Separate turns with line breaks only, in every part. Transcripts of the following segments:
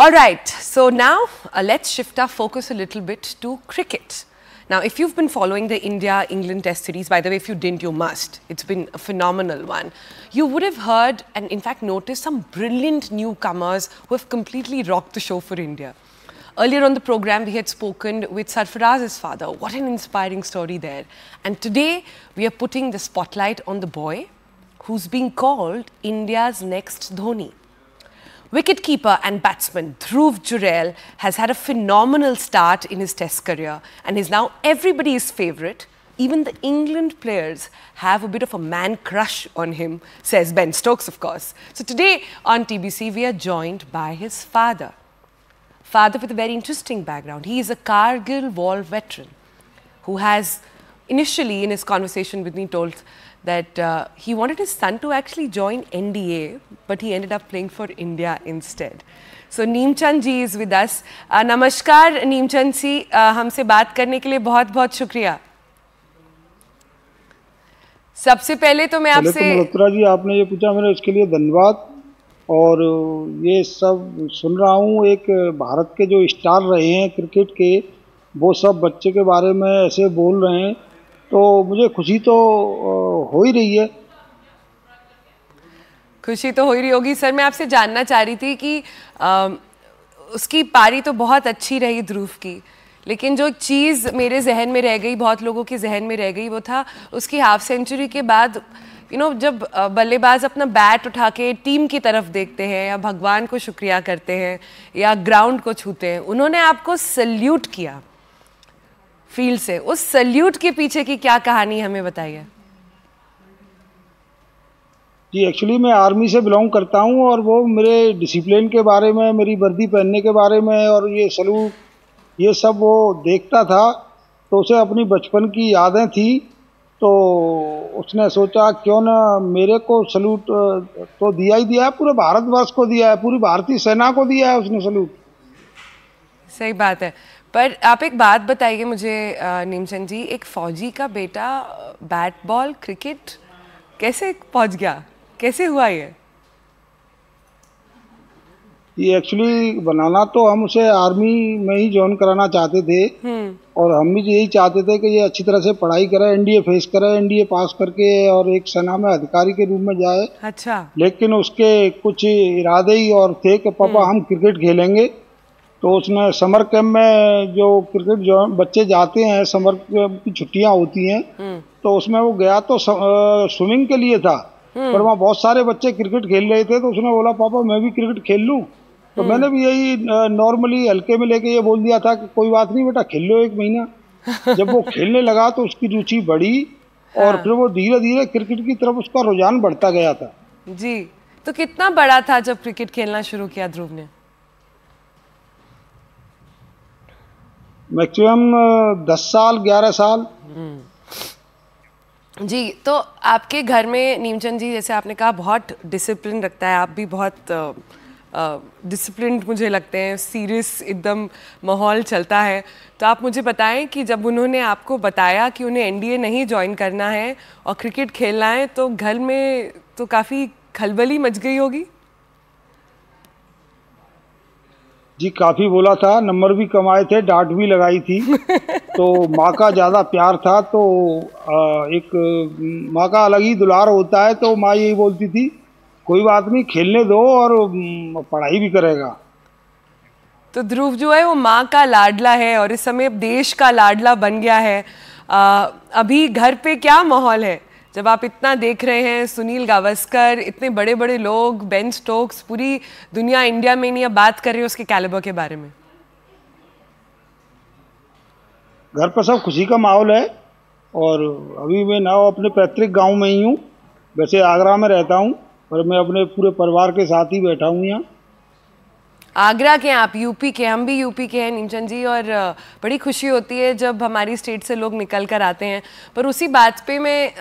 All right, so now let's shift our focus a little bit to cricket. Now, if you've been following the India-England Test series, by the way, if you didn't, you must. It's been a phenomenal one. You would have heard and in fact noticed some brilliant newcomers who have completely rocked the show for India. Earlier on the program, we had spoken with Sarfaraz's father. What an inspiring story there. And today, we are putting the spotlight on the boy who's being called India's next Dhoni. Wicketkeeper and batsman Dhruv Jurel has had a phenomenal start in his Test career and is now everybody's favourite. Even the England players have a bit of a man crush on him, says Ben Stokes, of course. So today on TBC, we are joined by his father. Father with a very interesting background. He is a Kargil war veteran who has initially in his conversation with me told that he wanted his son to actually join NDA, but he ended up playing for India instead. So Neemchand ji is with us. Namaskar Neemchand ji, हमसे बात करने के लिए बहुत-बहुत शुक्रिया. सबसे पहले तो मैं आपसे
मल्होत्रा जी आपने ये पूछा मेरे इसके लिए धन्यवाद. और ये सब सुन रहा हूँ एक भारत के जो स्टार रहे हैं क्रिकेट के वो सब बच्चे के बारे में ऐसे बोल रहे हैं तो मुझे खुशी तो हो ही रही है.
खुशी तो हो ही रही होगी. सर मैं आपसे जानना चाह रही थी कि उसकी पारी तो बहुत अच्छी रही ध्रुव की, लेकिन जो चीज़ मेरे जहन में रह गई, बहुत लोगों के जहन में रह गई, वो था उसकी हाफ सेंचुरी के बाद जब बल्लेबाज अपना बैट उठा के टीम की तरफ देखते हैं या भगवान को शुक्रिया करते हैं या ग्राउंड को छूते हैं, उन्होंने आपको सल्यूट किया फील्ड से. उस सल्यूट के पीछे की क्या कहानी हमें बताइए.
जी एक्चुअली मैं आर्मी से बिलोंग करता हूं और वो मेरे डिसिप्लिन के बारे में, मेरी वर्दी पहनने के बारे में और ये सल्यूट ये सब वो देखता था तो उसे अपनी बचपन की यादें थी तो उसने सोचा क्यों ना मेरे को सल्यूट तो दिया ही दिया है, पूरे भारतवर्ष को दिया है, पूरी भारतीय सेना को दिया है उसने सल्यूट.
सही बात है. पर आप एक बात बताइए मुझे नीमचंद जी, एक फौजी का बेटा बैट बॉल क्रिकेट कैसे पहुंच गया, कैसे हुआ ये
एक्चुअली बनाना तो हम उसे आर्मी में ही ज्वाइन कराना चाहते थे और हम भी यही चाहते थे कि ये अच्छी तरह से पढ़ाई करे, एनडीए फेस करे, एनडीए पास करके और एक सेना में अधिकारी के रूप में जाए. अच्छा. लेकिन उसके कुछ इरादे ही और थे कि पापा हम क्रिकेट खेलेंगे. तो उसने समर कैंप में जो क्रिकेट जो बच्चे जाते हैं समर कैंप की छुट्टियां होती हैं तो उसमें वो गया तो स्विमिंग के लिए था पर वहाँ बहुत सारे बच्चे क्रिकेट खेल रहे थे तो उसने बोला पापा मैं भी क्रिकेट खेल लूँ. तो मैंने भी यही नॉर्मली हल्के में लेके ये बोल दिया था कि कोई बात नहीं बेटा खेल लो 1 महीना. जब वो खेलने लगा तो उसकी रुचि बढ़ी और फिर वो धीरे धीरे क्रिकेट की तरफ उसका रुझान बढ़ता गया था.
जी. तो कितना बड़ा था जब क्रिकेट खेलना शुरू किया ध्रुव ने?
मैक्सिमम 10 साल 11 साल.
जी. तो आपके घर में नीमचंद जी जैसे आपने कहा बहुत डिसिप्लिन रखता है, आप भी बहुत डिसिप्लिन्ड मुझे लगते हैं, सीरियस एकदम माहौल चलता है. तो आप मुझे बताएं कि जब उन्होंने आपको बताया कि उन्हें एनडीए नहीं ज्वाइन करना है और क्रिकेट खेलना है तो घर में तो काफ़ी खलबली मच गई होगी.
जी काफ़ी बोला था, नंबर भी कमाए थे, डांट भी लगाई थी. तो माँ का ज़्यादा प्यार था तो एक माँ का अलग ही दुलार होता है तो माँ यही बोलती थी कोई बात नहीं खेलने दो और पढ़ाई भी करेगा.
तो ध्रुव जो है वो माँ का लाडला है और इस समय देश का लाडला बन गया है. अभी घर पे क्या माहौल है जब आप इतना देख रहे हैं, सुनील गावस्कर, इतने बड़े बड़े लोग, बेन स्टोक्स, पूरी दुनिया इंडिया में नहीं अब बात कर रही है उसके कैलिबर के बारे में.
घर पर सब खुशी का माहौल है और अभी मैं ना अपने पैतृक गांव में ही हूँ. वैसे आगरा में रहता हूँ पर मैं अपने पूरे परिवार के साथ ही बैठा हूँ यहाँ.
आगरा के हैं आप, यूपी के. हम भी यूपी के हैं नीमचंद जी और बड़ी खुशी होती है जब हमारी स्टेट से लोग निकल कर आते हैं. पर उसी बात पे मैं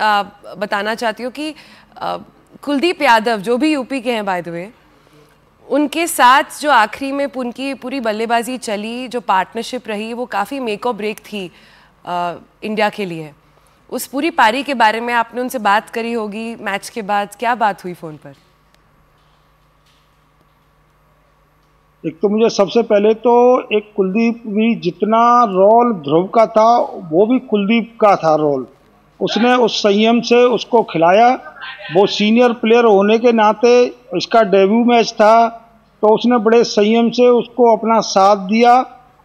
बताना चाहती हूँ कि कुलदीप यादव जो भी यूपी के हैं बाय द वे, उनके साथ जो आखिरी में उनकी पूरी बल्लेबाजी चली, जो पार्टनरशिप रही, वो काफ़ी मेक और ब्रेक थी इंडिया के लिए. उस पूरी पारी के बारे में आपने उनसे बात करी होगी मैच के बाद, क्या बात हुई फ़ोन पर?
एक तो मुझे सबसे पहले तो एक कुलदीप भी जितना रोल ध्रुव का था वो भी कुलदीप का था रोल। उसने उस संयम से उसको खिलाया। वो सीनियर प्लेयर होने के नाते इसका डेब्यू मैच था तो उसने बड़े संयम से उसको अपना साथ दिया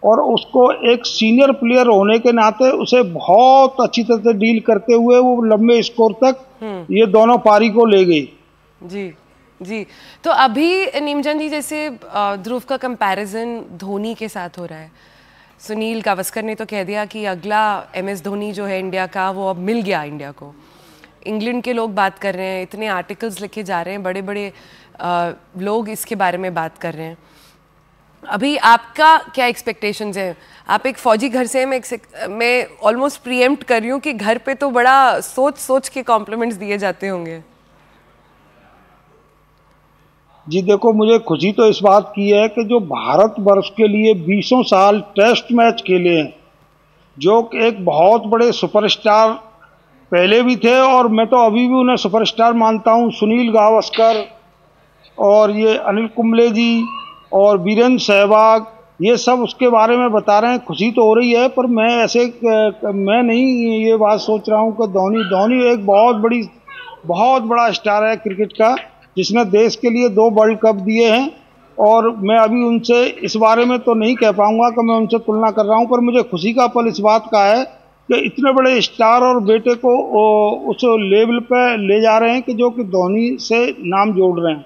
और उसको एक सीनियर प्लेयर होने के नाते उसे बहुत अच्छी तरह से डील करते हुए वो लंबे स्कोर तक ये दोनों पारी को ले गई।
जी जी। तो अभी नीमचंद जी जैसे ध्रुव का कंपैरिजन धोनी के साथ हो रहा है। सुनील गावस्कर ने तो कह दिया कि अगला MS धोनी जो है इंडिया का वो अब मिल गया इंडिया को। इंग्लैंड के लोग बात कर रहे हैं, इतने आर्टिकल्स लिखे जा रहे हैं, बड़े बड़े लोग इसके बारे में बात कर रहे हैं। अभी आपका क्या एक्सपेक्टेशंस हैं? आप एक फौजी घर से हैं, मैं ऑलमोस्ट प्रीएम्प्ट कर रही हूँ कि घर पे तो बड़ा सोच सोच के कॉम्प्लीमेंट्स दिए जाते होंगे।
जी देखो, मुझे खुशी तो इस बात की है कि जो भारतवर्ष के लिए 20 साल टेस्ट मैच खेले हैं, जो एक बहुत बड़े सुपरस्टार पहले भी थे और मैं तो अभी भी उन्हें सुपरस्टार मानता हूं, सुनील गावस्कर और ये अनिल कुंबले जी और वीरेंद्र सहवाग, ये सब उसके बारे में बता रहे हैं। खुशी तो हो रही है, पर मैं नहीं ये बात सोच रहा हूं कि धोनी एक बहुत बड़ा स्टार है क्रिकेट का, जिसने देश के लिए 2 वर्ल्ड कप दिए हैं। और मैं अभी उनसे इस बारे में तो नहीं कह पाऊंगा कि मैं उनसे तुलना कर रहा हूं, पर मुझे खुशी का पल इस बात का है कि इतने बड़े स्टार और बेटे को उस लेवल पे ले जा रहे हैं कि जो कि धोनी से नाम जोड़ रहे हैं।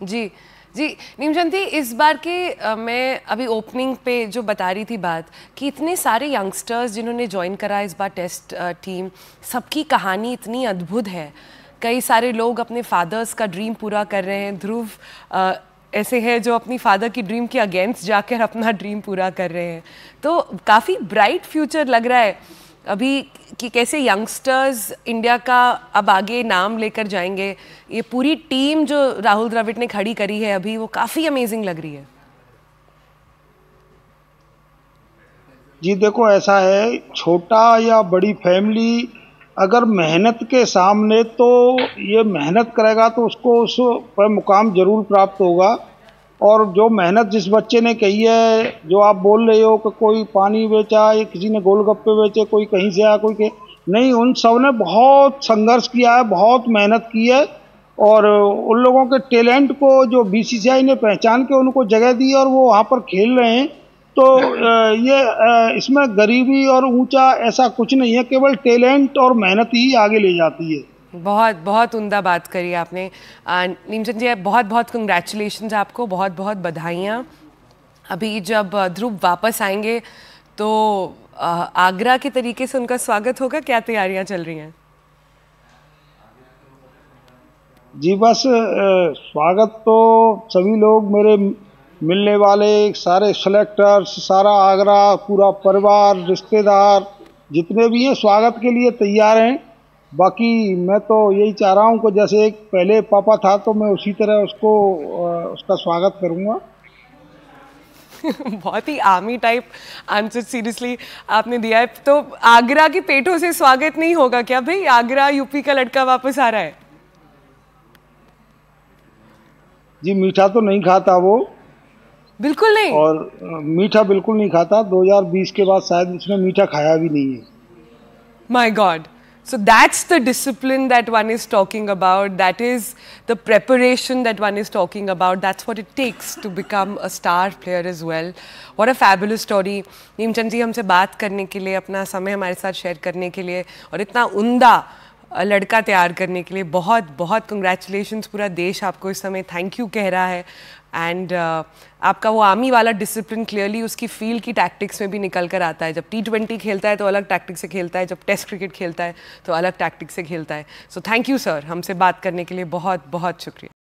जी जी। नीमचंद जी, इस बार के मैं अभी ओपनिंग पे जो बता रही थी बात कि इतने सारे यंगस्टर्स जिन्होंने ज्वाइन करा इस बार टेस्ट टीम, सबकी कहानी इतनी अद्भुत है। कई सारे लोग अपने फादर्स का ड्रीम पूरा कर रहे हैं। ध्रुव ऐसे हैं जो अपनी फादर की ड्रीम के अगेंस्ट जाकर अपना ड्रीम पूरा कर रहे हैं। तो काफ़ी ब्राइट फ्यूचर लग रहा है अभी कि कैसे यंगस्टर्स इंडिया का अब आगे नाम लेकर जाएंगे। ये पूरी टीम जो राहुल द्रविड़ ने खड़ी करी है अभी, वो काफ़ी अमेजिंग लग रही है।
जी देखो, ऐसा है, छोटा या बड़ी फैमिली अगर मेहनत के सामने तो ये मेहनत करेगा तो उसको उस पर मुकाम जरूर प्राप्त होगा। और जो मेहनत जिस बच्चे ने कही है, जो आप बोल रहे हो कि कोई पानी बेचा, या किसी ने गोलगप्पे बेचे, कोई कहीं से आया, नहीं, उन सब ने बहुत संघर्ष किया है, बहुत मेहनत की है। और उन लोगों के टैलेंट को जो BCCI ने पहचान के उनको जगह दी और वो वहाँ पर खेल रहे हैं। तो इसमें गरीबी और ऊंचा ऐसा कुछ नहीं है, केवल टैलेंट और मेहनत ही आगे ले जाती है।
बहुत बहुत उम्दा बात करी आपने नीमचंद जी। बहुत बहुत कंग्रेचुलेशंस आपको, बहुत बहुत बधाइयाँ। अभी जब ध्रुव वापस आएंगे तो आगरा के तरीके से उनका स्वागत होगा, क्या तैयारियां चल रही हैं?
जी बस स्वागत तो सभी लोग, मेरे मिलने वाले सारे सेलेक्टर्स, सारा आगरा, पूरा परिवार, रिश्तेदार जितने भी हैं स्वागत के लिए तैयार हैं। बाकी मैं तो यही चाह रहा हूं कि जैसे एक पहले पापा था तो मैं उसी तरह उसका स्वागत करूंगा।
बहुत ही आर्मी टाइप आंसर सीरियसली आपने दिया है। तो आगरा की पेठों से स्वागत नहीं होगा क्या भाई? आगरा यूपी का लड़का वापस आ रहा है।
जी मीठा तो नहीं खाता वो,
बिल्कुल नहीं,
और मीठा बिल्कुल नहीं खाता। 2020 के बाद शायद उसने मीठा खाया भी नहीं है।
My God. So that's the discipline that one is talking about. That is the preparation that one is talking about. That's what it takes to become a star player as well. What a fabulous story. Neemchand ji, हमसे बात करने के लिए, अपना समय हमारे साथ share करने के लिए और इतना उम्दा लड़का तैयार करने के लिए बहुत बहुत कंग्रेचुलेशंस। पूरा देश आपको इस समय थैंक यू कह रहा है। एंड आपका वो आर्मी वाला डिसिप्लिन क्लियरली उसकी फील्ड की टैक्टिक्स में भी निकल कर आता है। जब T20 खेलता है तो अलग टैक्टिक से खेलता है, जब टेस्ट क्रिकेट खेलता है तो अलग टैक्टिक से खेलता है। सो थैंक यू सर, हमसे बात करने के लिए बहुत बहुत शुक्रिया।